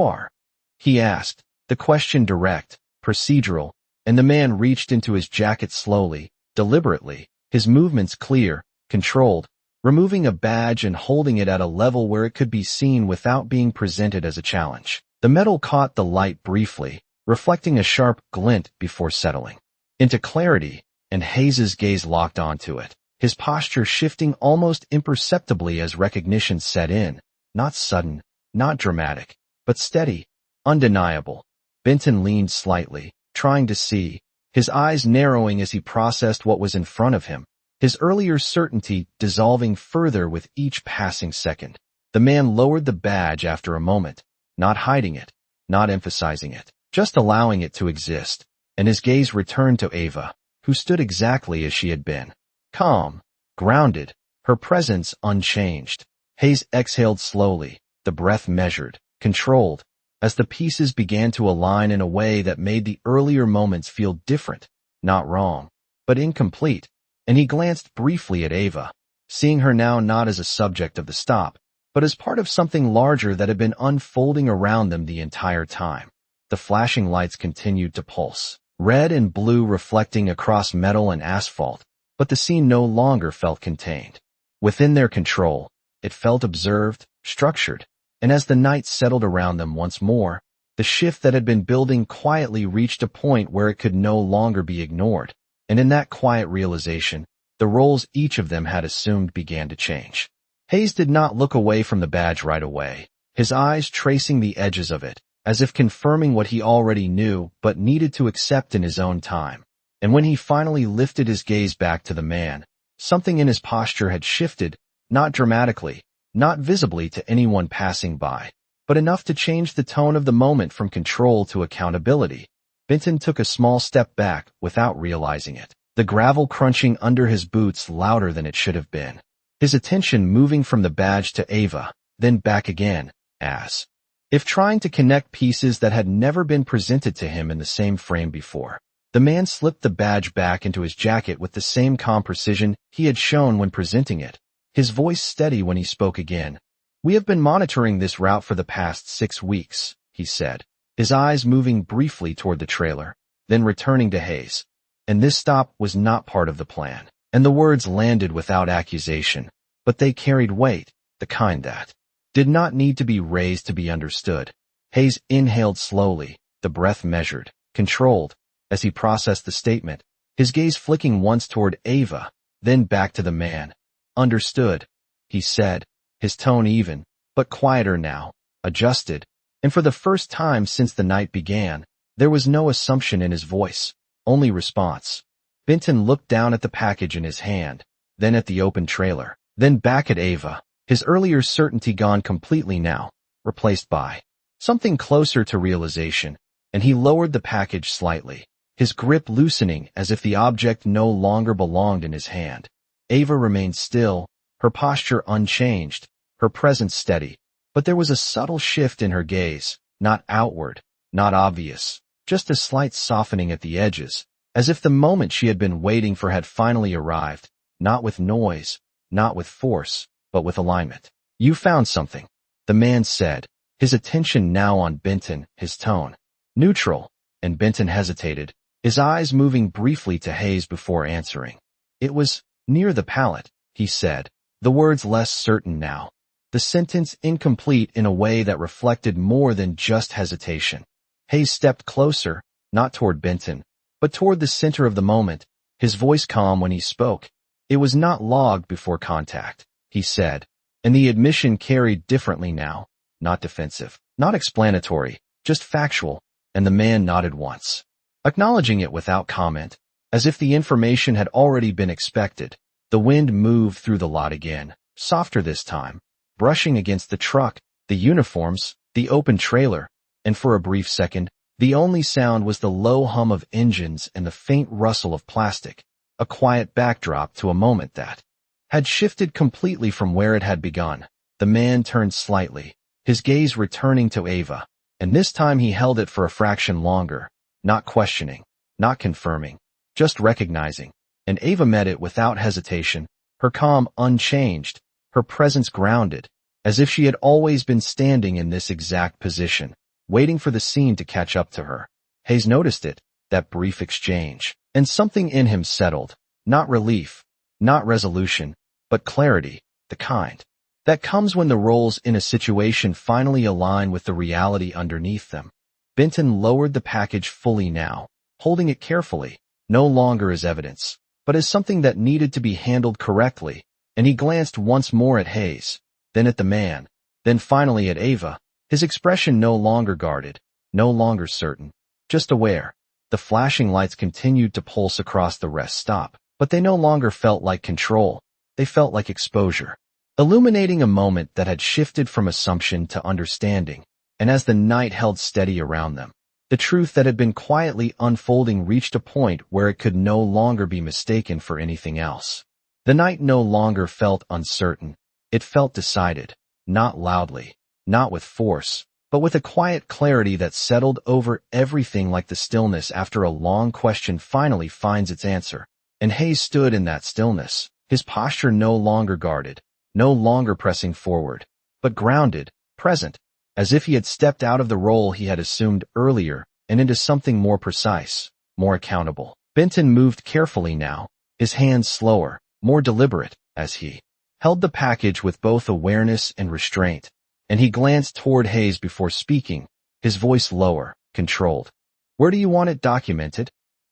are?" he asked, the question direct, procedural, and the man reached into his jacket slowly, deliberately, his movements clear, controlled, removing a badge and holding it at a level where it could be seen without being presented as a challenge. The metal caught the light briefly, reflecting a sharp glint before settling into clarity, and Hayes's gaze locked onto it, his posture shifting almost imperceptibly as recognition set in, not sudden, not dramatic, but steady, undeniable. Benton leaned slightly, trying to see, his eyes narrowing as he processed what was in front of him, his earlier certainty dissolving further with each passing second. The man lowered the badge after a moment, not hiding it, not emphasizing it, just allowing it to exist, and his gaze returned to Ava, who stood exactly as she had been. Calm, grounded, her presence unchanged. Hayes exhaled slowly, the breath measured, controlled, as the pieces began to align in a way that made the earlier moments feel different, not wrong, but incomplete, and he glanced briefly at Ava, seeing her now not as a subject of the stop, but as part of something larger that had been unfolding around them the entire time. The flashing lights continued to pulse, red and blue reflecting across metal and asphalt, but the scene no longer felt contained. Within their control, it felt observed, structured, and as the night settled around them once more, the shift that had been building quietly reached a point where it could no longer be ignored, and in that quiet realization, the roles each of them had assumed began to change. Hayes did not look away from the badge right away, his eyes tracing the edges of it, as if confirming what he already knew but needed to accept in his own time. And when he finally lifted his gaze back to the man, something in his posture had shifted, not dramatically, not visibly to anyone passing by, but enough to change the tone of the moment from control to accountability. Benton took a small step back without realizing it, the gravel crunching under his boots louder than it should have been, his attention moving from the badge to Ava, then back again, as if trying to connect pieces that had never been presented to him in the same frame before. The man slipped the badge back into his jacket with the same calm precision he had shown when presenting it, his voice steady when he spoke again. "We have been monitoring this route for the past 6 weeks, he said, his eyes moving briefly toward the trailer, then returning to Hayes. "And this stop was not part of the plan." And the words landed without accusation, but they carried weight, the kind that did not need to be raised to be understood. Hayes inhaled slowly, the breath measured, controlled, as he processed the statement, his gaze flicking once toward Ava, then back to the man. "Understood," he said, his tone even, but quieter now, adjusted, and for the first time since the night began, there was no assumption in his voice, only response. Benton looked down at the package in his hand, then at the open trailer, then back at Ava, his earlier certainty gone completely now, replaced by something closer to realization, and he lowered the package slightly, his grip loosening as if the object no longer belonged in his hand. Ava remained still, her posture unchanged, her presence steady, but there was a subtle shift in her gaze, not outward, not obvious, just a slight softening at the edges, as if the moment she had been waiting for had finally arrived, not with noise, not with force, but with alignment. "You found something," the man said, his attention now on Benton, his tone Neutral, and Benton hesitated, his eyes moving briefly to Hayes before answering. It was near the palate, he said, the words less certain now, the sentence incomplete in a way that reflected more than just hesitation. Hayes stepped closer, not toward Benton, but toward the center of the moment, his voice calm when he spoke. It was not logged before contact, he said, and the admission carried differently now, not defensive, not explanatory, just factual, and the man nodded once, acknowledging it without comment, as if the information had already been expected. The wind moved through the lot again, softer this time, brushing against the truck, the uniforms, the open trailer, and for a brief second, the only sound was the low hum of engines and the faint rustle of plastic, a quiet backdrop to a moment that had shifted completely from where it had begun. The man turned slightly, his gaze returning to Ava, and this time he held it for a fraction longer, not questioning, not confirming, just recognizing, and Ava met it without hesitation, her calm unchanged, her presence grounded, as if she had always been standing in this exact position, waiting for the scene to catch up to her. Hayes noticed it, that brief exchange, and something in him settled, not relief, not resolution, but clarity, the kind that comes when the roles in a situation finally align with the reality underneath them. Benton lowered the package fully now, holding it carefully, no longer as evidence, but as something that needed to be handled correctly, and he glanced once more at Hayes, then at the man, then finally at Ava, his expression no longer guarded, no longer certain, just aware. The flashing lights continued to pulse across the rest stop, but they no longer felt like control, they felt like exposure, illuminating a moment that had shifted from assumption to understanding, and as the night held steady around them, the truth that had been quietly unfolding reached a point where it could no longer be mistaken for anything else. The night no longer felt uncertain, it felt decided, not loudly, not with force, but with a quiet clarity that settled over everything like the stillness after a long question finally finds its answer. And Hayes stood in that stillness, his posture no longer guarded, no longer pressing forward, but grounded, present, as if he had stepped out of the role he had assumed earlier and into something more precise, more accountable. Benton moved carefully now, his hands slower, more deliberate, as he held the package with both awareness and restraint, and he glanced toward Hayes before speaking, his voice lower, controlled. Where do you want it documented?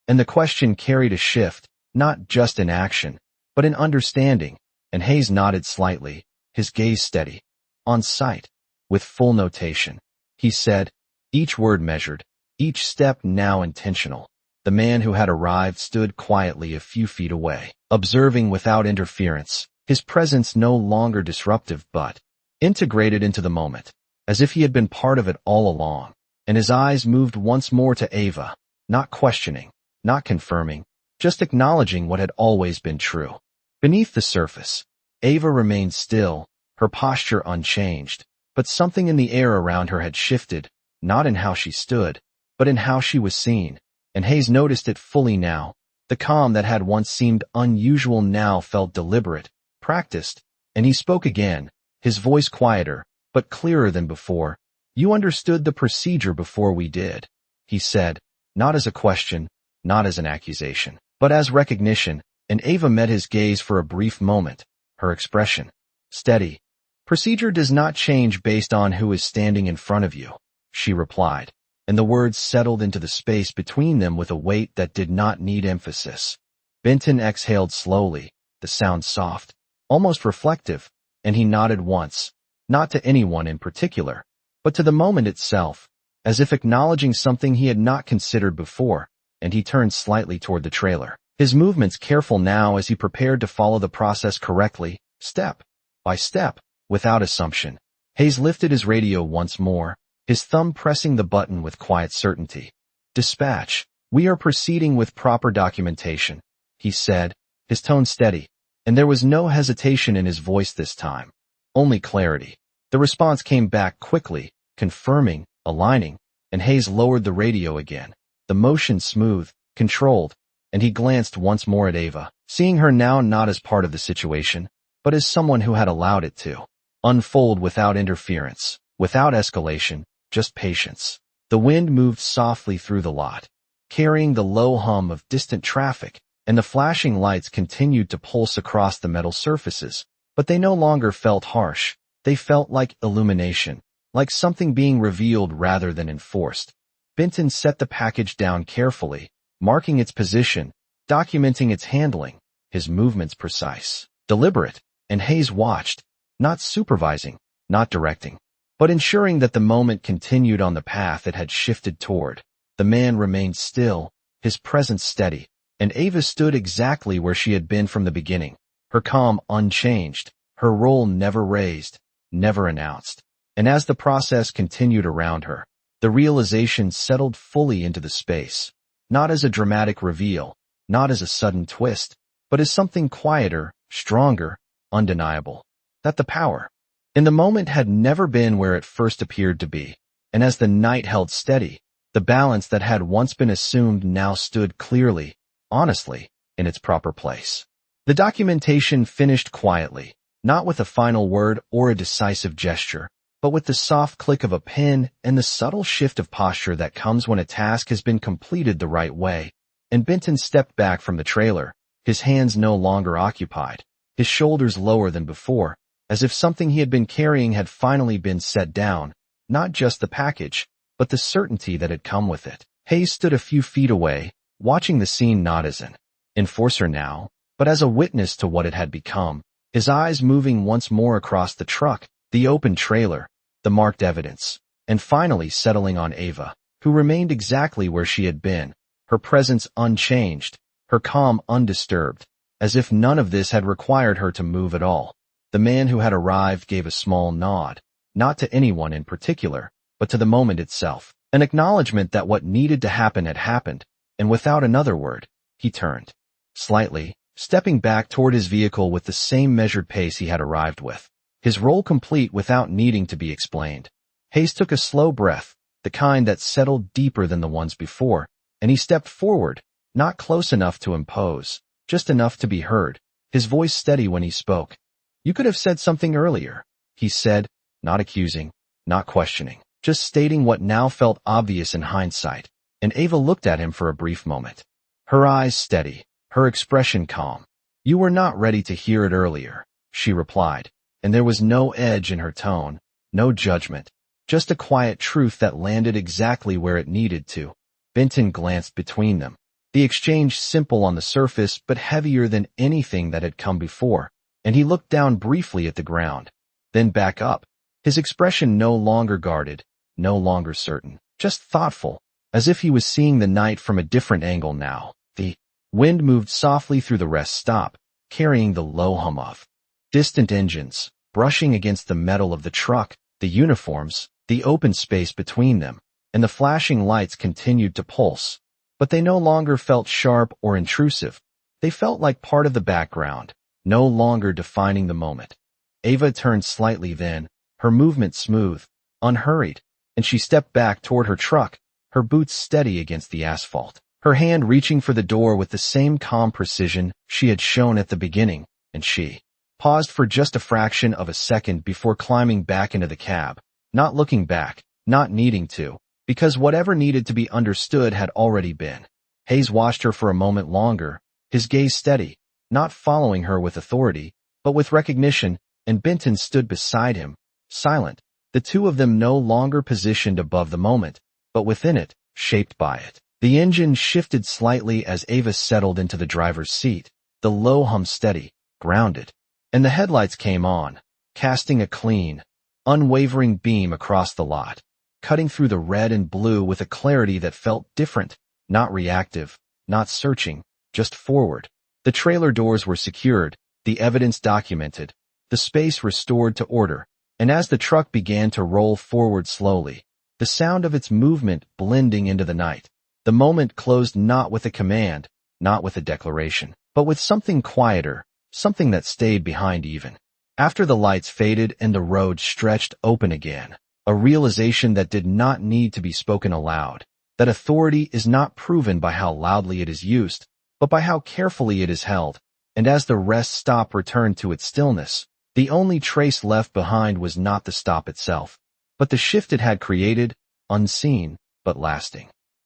And the question carried a shift, not just in action, but in understanding, and Hayes nodded slightly, his gaze steady. On site, with full notation. He said, each word measured, each step now intentional. The man who had arrived stood quietly a few feet away, observing without interference, his presence no longer disruptive but integrated into the moment, as if he had been part of it all along, and his eyes moved once more to Ava, not questioning, not confirming, just acknowledging what had always been true. Beneath the surface, Ava remained still, her posture unchanged, but something in the air around her had shifted, not in how she stood, but in how she was seen, and Hayes noticed it fully now. The calm that had once seemed unusual now felt deliberate, practiced, and he spoke again, his voice quieter, but clearer than before. You understood the procedure before we did, he said, not as a question, not as an accusation, but as recognition, and Ava met his gaze for a brief moment, her expression steady. Procedure does not change based on who is standing in front of you, she replied, and the words settled into the space between them with a weight that did not need emphasis. Benton exhaled slowly, the sound soft, almost reflective, and he nodded once, not to anyone in particular, but to the moment itself, as if acknowledging something he had not considered before, and he turned slightly toward the trailer, his movements careful now as he prepared to follow the process correctly, step by step, without assumption. Hayes lifted his radio once more, his thumb pressing the button with quiet certainty. Dispatch, we are proceeding with proper documentation, he said, his tone steady, and there was no hesitation in his voice this time, only clarity. The response came back quickly, confirming, aligning, and Hayes lowered the radio again, the motion smooth, controlled, and he glanced once more at Ava, seeing her now not as part of the situation, but as someone who had allowed it to unfold without interference, without escalation, just patience. The wind moved softly through the lot, carrying the low hum of distant traffic, and the flashing lights continued to pulse across the metal surfaces, but they no longer felt harsh. They felt like illumination, like something being revealed rather than enforced. Benton set the package down carefully, marking its position, documenting its handling, his movements precise, deliberate, and Hayes watched, not supervising, not directing, but ensuring that the moment continued on the path it had shifted toward. The man remained still, his presence steady, and Ava stood exactly where she had been from the beginning, her calm unchanged, her role never raised, never announced. And as the process continued around her, the realization settled fully into the space, not as a dramatic reveal, not as a sudden twist, but as something quieter, stronger, undeniable. That the power in the moment had never been where it first appeared to be, and as the night held steady, the balance that had once been assumed now stood clearly, honestly, in its proper place. The documentation finished quietly, not with a final word or a decisive gesture, but with the soft click of a pen and the subtle shift of posture that comes when a task has been completed the right way. And Benton stepped back from the trailer, his hands no longer occupied, his shoulders lower than before, as if something he had been carrying had finally been set down, not just the package, but the certainty that had come with it. Hayes stood a few feet away, watching the scene not as an enforcer now, but as a witness to what it had become, his eyes moving once more across the truck, the open trailer, the marked evidence, and finally settling on Ava, who remained exactly where she had been, her presence unchanged, her calm undisturbed, as if none of this had required her to move at all. The man who had arrived gave a small nod, not to anyone in particular, but to the moment itself, an acknowledgement that what needed to happen had happened, and without another word, he turned, slightly, stepping back toward his vehicle with the same measured pace he had arrived with, his role complete without needing to be explained. Hayes took a slow breath, the kind that settled deeper than the ones before, and he stepped forward, not close enough to impose, just enough to be heard, his voice steady when he spoke. "You could have said something earlier," he said, not accusing, not questioning, just stating what now felt obvious in hindsight, and Ava looked at him for a brief moment. Her eyes steady, her expression calm. "You were not ready to hear it earlier," she replied, and there was no edge in her tone, no judgment, just a quiet truth that landed exactly where it needed to. Benton glanced between them, the exchange simple on the surface but heavier than anything that had come before, and he looked down briefly at the ground, then back up, his expression no longer guarded, no longer certain, just thoughtful, as if he was seeing the night from a different angle now. The wind moved softly through the rest stop, carrying the low hum of distant engines, brushing against the metal of the truck, the uniforms, the open space between them, and the flashing lights continued to pulse. But they no longer felt sharp or intrusive. They felt like part of the background, no longer defining the moment. Ava turned slightly then, her movement smooth, unhurried, and she stepped back toward her truck, her boots steady against the asphalt, her hand reaching for the door with the same calm precision she had shown at the beginning, and she paused for just a fraction of a second before climbing back into the cab, not looking back, not needing to, because whatever needed to be understood had already been. Hayes watched her for a moment longer, his gaze steady, not following her with authority, but with recognition, and Benton stood beside him, silent, the two of them no longer positioned above the moment, but within it, shaped by it. The engine shifted slightly as Ava settled into the driver's seat, the low hum steady, grounded, and the headlights came on, casting a clean, unwavering beam across the lot, cutting through the red and blue with a clarity that felt different, not reactive, not searching, just forward. The trailer doors were secured, the evidence documented, the space restored to order, and as the truck began to roll forward slowly, the sound of its movement blending into the night, the moment closed not with a command, not with a declaration, but with something quieter, something that stayed behind even after the lights faded and the road stretched open again. A realization that did not need to be spoken aloud, that authority is not proven by how loudly it is used, but by how carefully it is held, and as the rest stop returned to its stillness, the only trace left behind was not the stop itself, but the shift it had created, unseen, but lasting.